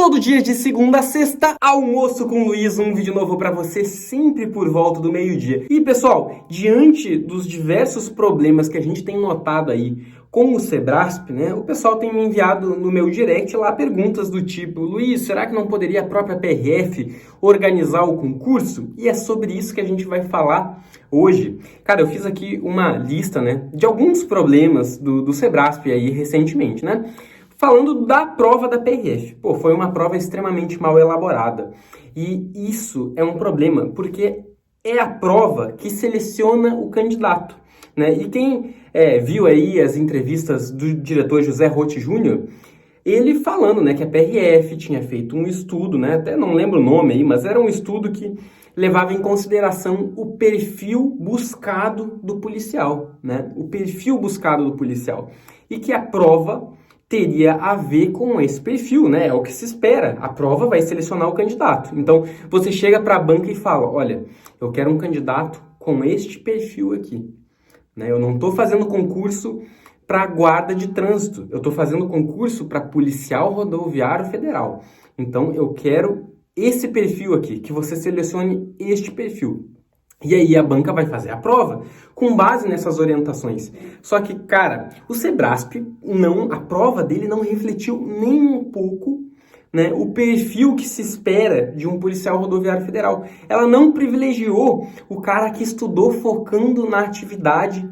Todo dia de segunda a sexta, Almoço com Luiz, um vídeo novo pra você sempre por volta do meio-dia. E pessoal, diante dos diversos problemas que a gente tem notado aí com o Sebrasp, né, o pessoal tem me enviado no meu direct lá perguntas do tipo: Luiz, será que não poderia a própria PRF organizar o concurso? E é sobre isso que a gente vai falar hoje. Cara, eu fiz aqui uma lista, né, de alguns problemas do Sebrasp aí recentemente, né? Falando da prova da PRF. Pô, foi uma prova extremamente mal elaborada. E isso é um problema, porque é a prova que seleciona o candidato, né? E quem viu aí as entrevistas do diretor José Rotti Júnior, ele falando, né, que a PRF tinha feito um estudo, né, até não lembro o nome aí, mas era um estudo que levava em consideração o perfil buscado do policial, né? O perfil buscado do policial. E que a prova teria a ver com esse perfil, né? É o que se espera. A prova vai selecionar o candidato. Então, você chega para a banca e fala: olha, eu quero um candidato com este perfil aqui, né? Eu não estou fazendo concurso para guarda de trânsito. Eu estou fazendo concurso para policial rodoviário federal. Então, eu quero esse perfil aqui, que você selecione este perfil. E aí a banca vai fazer a prova com base nessas orientações. Só que, cara, o Sebrasp, a prova dele não refletiu nem um pouco, né, o perfil que se espera de um policial rodoviário federal. Ela não privilegiou o cara que estudou focando na atividade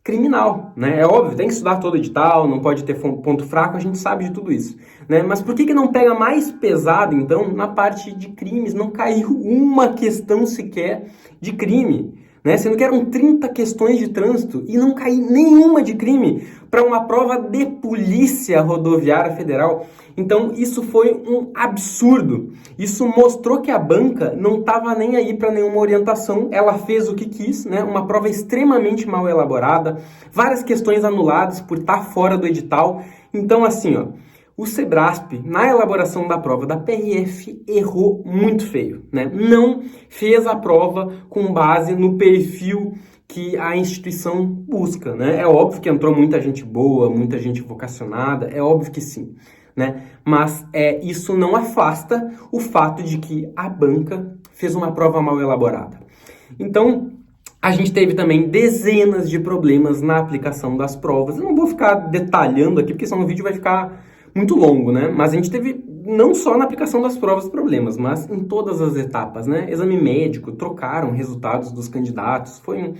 criminal, né? É óbvio, tem que estudar todo edital, não pode ter ponto fraco, a gente sabe de tudo isso, né? Mas por que não pega mais pesado, então, na parte de crimes? Não caiu uma questão sequer de crime, né? Sendo que eram 30 questões de trânsito e não caiu nenhuma de crime para uma prova de Polícia Rodoviária Federal. Então, isso foi um absurdo. Isso mostrou que a banca não estava nem aí para nenhuma orientação. Ela fez o que quis, né? Uma prova extremamente mal elaborada, várias questões anuladas por estar fora do edital. Então, assim, ó, o Sebrasp, na elaboração da prova da PRF, errou muito feio, né? Não fez a prova com base no perfil que a instituição busca, né? É óbvio que entrou muita gente boa, muita gente vocacionada, é óbvio que sim, né? Mas isso não afasta o fato de que a banca fez uma prova mal elaborada. Então, a gente teve também dezenas de problemas na aplicação das provas. Eu não vou ficar detalhando aqui, porque senão o vídeo vai ficar muito longo, né? Mas a gente teve não só na aplicação das provas problemas, mas em todas as etapas, né? Exame médico, trocaram resultados dos candidatos, foi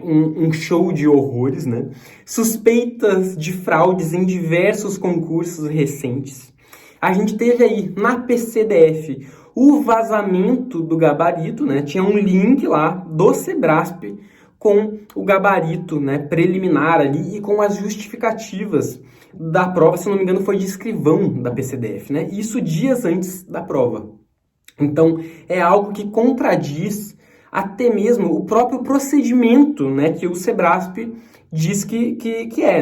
um show de horrores, né? Suspeitas de fraudes em diversos concursos recentes. A gente teve aí na PCDF o vazamento do gabarito, né? Tinha um link lá do Sebrasp com o gabarito, né, preliminar ali e com as justificativas da prova, se não me engano, foi de escrivão da PCDF, né? Isso dias antes da prova. Então, é algo que contradiz até mesmo o próprio procedimento, né, que o Sebrasp diz que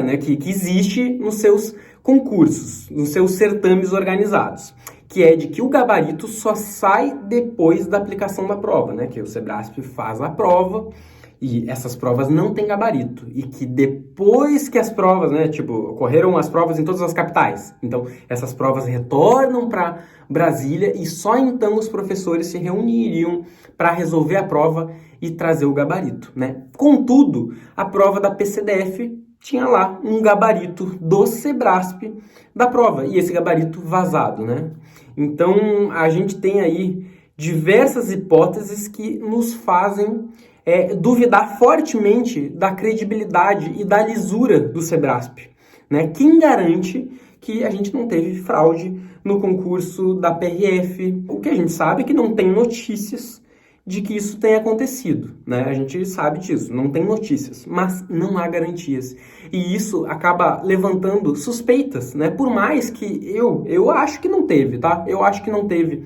né, que existe nos seus concursos, nos seus certames organizados, que é de que o gabarito só sai depois da aplicação da prova, né, que o Sebrasp faz a prova e essas provas não têm gabarito. E que depois que as provas, né, ocorreram as provas em todas as capitais. Então, essas provas retornam para Brasília e só então os professores se reuniriam para resolver a prova e trazer o gabarito, né? Contudo, a prova da PCDF tinha lá um gabarito do Sebrasp da prova. E esse gabarito vazado, né? Então, a gente tem aí diversas hipóteses que nos fazem duvidar fortemente da credibilidade e da lisura do Sebrasp, né? Quem garante que a gente não teve fraude no concurso da PRF? O que a gente sabe é que não tem notícias de que isso tenha acontecido, né? A gente sabe disso, não tem notícias, mas não há garantias. E isso acaba levantando suspeitas, né? Por mais que eu acho que não teve, tá? Eu acho que não teve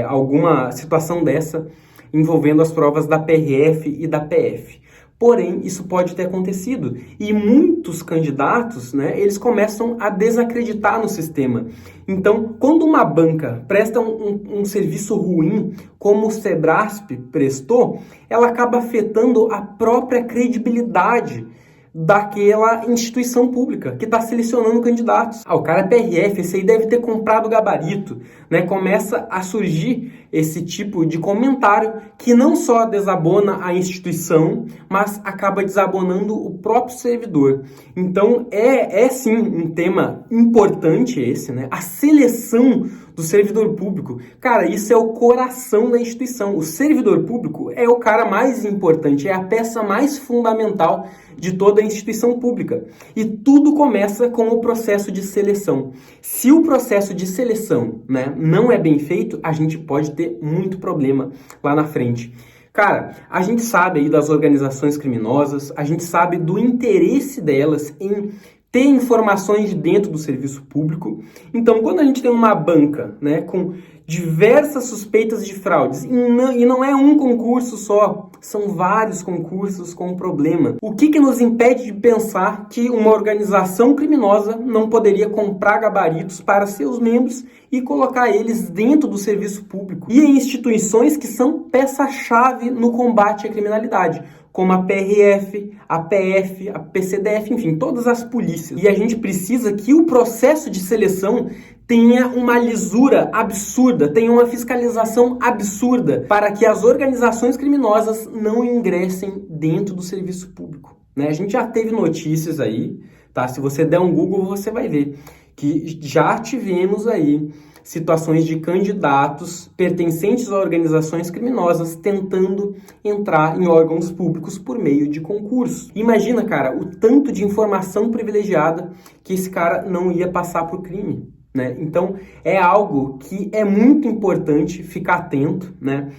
alguma situação dessa envolvendo as provas da PRF e da PF. Porém, isso pode ter acontecido e muitos candidatos, né, eles começam a desacreditar no sistema. Então, quando uma banca presta um serviço ruim, como o Sebrasp prestou, ela acaba afetando a própria credibilidade daquela instituição pública que está selecionando candidatos. O cara é PRF, esse aí deve ter comprado gabarito, né? Começa a surgir esse tipo de comentário que não só desabona a instituição, mas acaba desabonando o próprio servidor. Então é sim um tema importante esse, né? A seleção do servidor público. Cara, isso é o coração da instituição. O servidor público é o cara mais importante, é a peça mais fundamental de toda a instituição pública. E tudo começa com o processo de seleção. Se o processo de seleção, né, não é bem feito, a gente pode ter muito problema lá na frente. Cara, a gente sabe aí das organizações criminosas, a gente sabe do interesse delas em ter informações dentro do serviço público. Então, quando a gente tem uma banca, né, com diversas suspeitas de fraudes, e não é um concurso só, são vários concursos com problema, o que nos impede de pensar que uma organização criminosa não poderia comprar gabaritos para seus membros e colocar eles dentro do serviço público e em instituições que são peça-chave no combate à criminalidade, como a PRF, a PF, a PCDF, enfim, todas as polícias. E a gente precisa que o processo de seleção tenha uma lisura absurda, tenha uma fiscalização absurda, para que as organizações criminosas não ingressem dentro do serviço público, né? A gente já teve notícias aí, tá? Se você der um Google, você vai ver que já tivemos aí situações de candidatos pertencentes a organizações criminosas tentando entrar em órgãos públicos por meio de concurso. Imagina, cara, o tanto de informação privilegiada que esse cara não ia passar para o crime, né? Então, é algo que é muito importante ficar atento, né?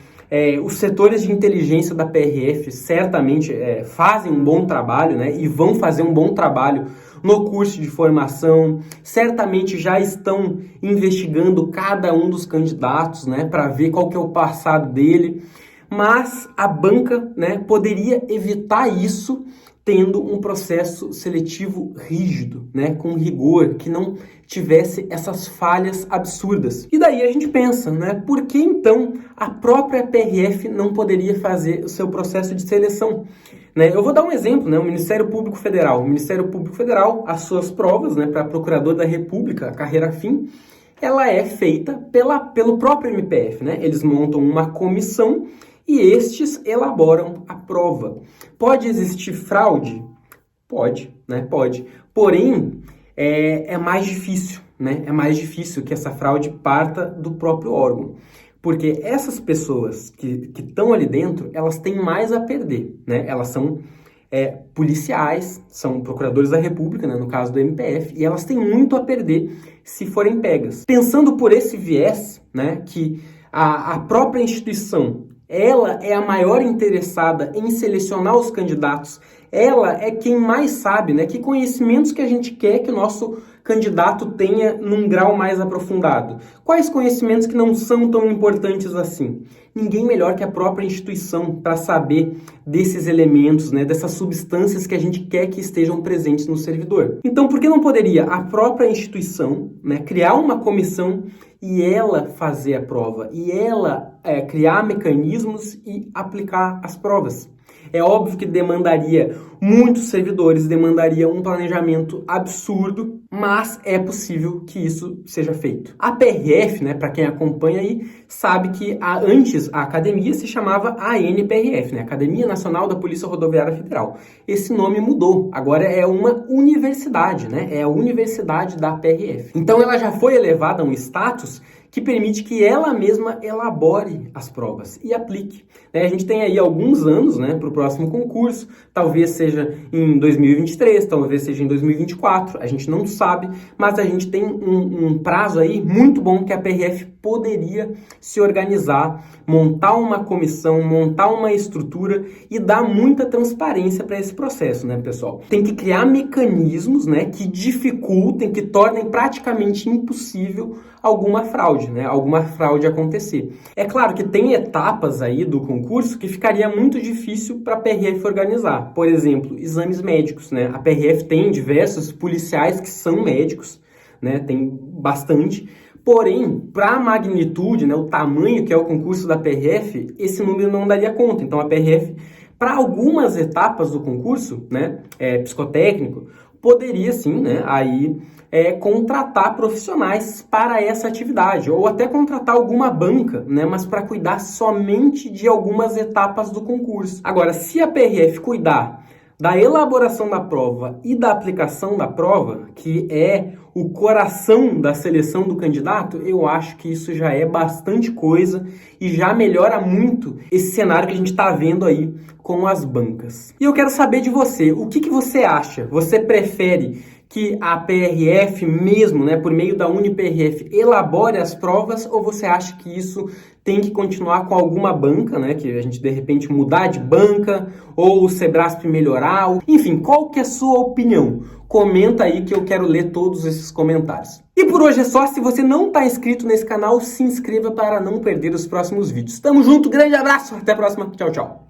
Os setores de inteligência da PRF certamente fazem um bom trabalho, né? E vão fazer um bom trabalho no curso de formação, certamente já estão investigando cada um dos candidatos, né, para ver qual que é o passado dele, mas a banca, né, poderia evitar isso tendo um processo seletivo rígido, né, com rigor, que não tivesse essas falhas absurdas. E daí a gente pensa, né, por que então a própria PRF não poderia fazer o seu processo de seleção? Né? Eu vou dar um exemplo, né? O Ministério Público Federal. O Ministério Público Federal, as suas provas, né, para Procurador da República, a carreira fim, ela é feita pelo próprio MPF, né? Eles montam uma comissão e estes elaboram a prova. Pode existir fraude? Pode, né? Pode. Porém, é mais difícil, né? É mais difícil que essa fraude parta do próprio órgão. Porque essas pessoas que estão ali dentro, elas têm mais a perder, né? Elas são policiais, são procuradores da República, né, no caso do MPF, e elas têm muito a perder se forem pegas. Pensando por esse viés, né, que a própria instituição, ela é a maior interessada em selecionar os candidatos, ela é quem mais sabe, né, que conhecimentos que a gente quer que o nosso candidato tenha num grau mais aprofundado. Quais conhecimentos que não são tão importantes assim? Ninguém melhor que a própria instituição para saber desses elementos, né, dessas substâncias que a gente quer que estejam presentes no servidor. Então, por que não poderia a própria instituição, né, criar uma comissão e ela fazer a prova, e ela criar mecanismos e aplicar as provas? É óbvio que demandaria muitos servidores, demandaria um planejamento absurdo, mas é possível que isso seja feito. A PRF, né, para quem acompanha aí, sabe que antes a academia se chamava ANPRF, né, Academia Nacional da Polícia Rodoviária Federal. Esse nome mudou, agora é uma universidade, né, é a Universidade da PRF. Então ela já foi elevada a um status que permite que ela mesma elabore as provas e aplique. A gente tem aí alguns anos, né, para o próximo concurso, talvez seja em 2023, talvez seja em 2024, a gente não sabe, mas a gente tem um prazo aí muito bom que a PRF poderia se organizar, montar uma comissão, montar uma estrutura e dar muita transparência para esse processo, né, pessoal? Tem que criar mecanismos, né, que dificultem, que tornem praticamente impossível alguma fraude, né, alguma fraude acontecer. É claro que tem etapas aí do concurso que ficaria muito difícil para a PRF organizar. Por exemplo, exames médicos, né? A PRF tem diversos policiais que são médicos, né? Tem bastante. Porém, para a magnitude, né, o tamanho que é o concurso da PRF, esse número não daria conta. Então, a PRF para algumas etapas do concurso, né, psicotécnico, poderia sim, né, aí contratar profissionais para essa atividade, ou até contratar alguma banca, né, mas para cuidar somente de algumas etapas do concurso. Agora, se a PRF cuidar da elaboração da prova e da aplicação da prova, que é o coração da seleção do candidato, eu acho que isso já é bastante coisa e já melhora muito esse cenário que a gente está vendo aí com as bancas. E eu quero saber de você, o que você acha? Você prefere que a PRF mesmo, né, por meio da UniPRF, elabore as provas, ou você acha que isso tem que continuar com alguma banca, né, que a gente de repente mudar de banca, ou o Sebrasp melhorar, enfim, qual que é a sua opinião? Comenta aí que eu quero ler todos esses comentários. E por hoje é só. Se você não está inscrito nesse canal, se inscreva para não perder os próximos vídeos. Tamo junto, grande abraço, até a próxima, tchau, tchau.